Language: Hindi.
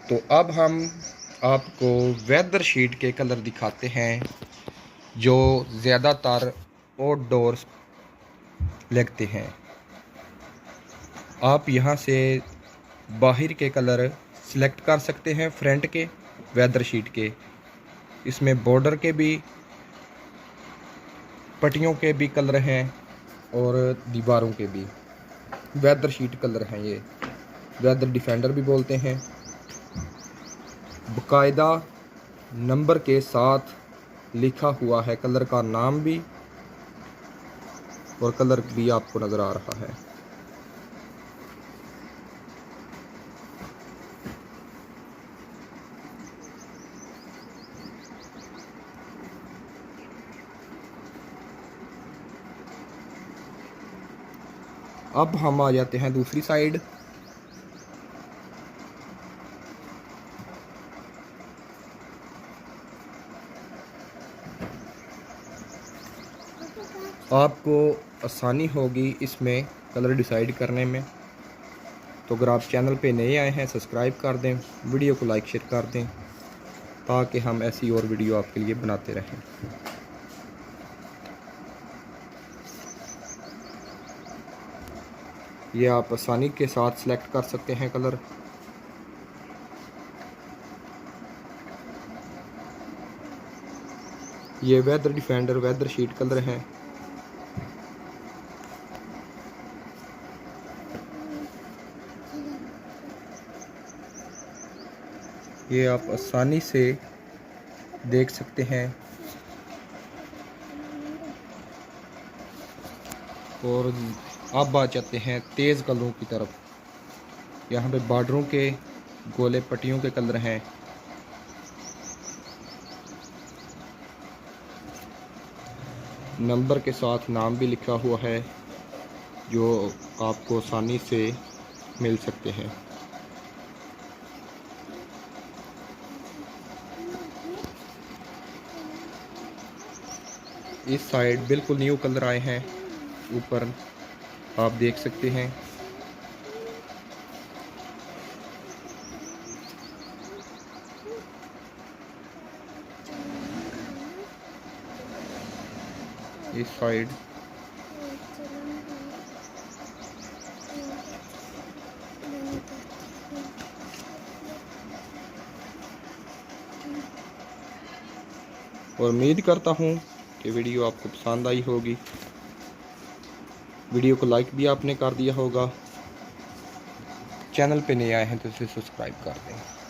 तो अब हम आपको वेदर शीट के कलर दिखाते हैं जो ज़्यादातर आउटडोर्स लगते हैं। आप यहाँ से बाहर के कलर सिलेक्ट कर सकते हैं, फ्रंट के वेदर शीट के। इसमें बॉर्डर के भी, पट्टियों के भी कलर हैं और दीवारों के भी वेदर शीट कलर हैं। ये वेदर डिफेंडर भी बोलते हैं। बाकायदा नंबर के साथ लिखा हुआ है, कलर का नाम भी और कलर भी आपको नज़र आ रहा है। अब हम आ जाते हैं दूसरी साइड। आपको आसानी होगी इसमें कलर डिसाइड करने में। तो अगर आप चैनल पे नए आए हैं, सब्सक्राइब कर दें, वीडियो को लाइक शेयर कर दें ताकि हम ऐसी और वीडियो आपके लिए बनाते रहें। ये आप आसानी के साथ सिलेक्ट कर सकते हैं कलर। ये weather defender weather sheet colour हैं। ये आप आसानी से देख सकते हैं। और अब आ जाते हैं तेज़ कलरों की तरफ। यहाँ पे बॉर्डरों के गोले पट्टियों के कलर हैं। नंबर के साथ नाम भी लिखा हुआ है जो आपको आसानी से मिल सकते हैं। इस साइड बिल्कुल न्यू कलर आए हैं, ऊपर आप देख सकते हैं। इस साइड और उम्मीद करता हूँ कि वीडियो आपको पसंद आई होगी। वीडियो को लाइक भी आपने कर दिया होगा। चैनल पे नए आए हैं तो इसे सब्सक्राइब कर दें।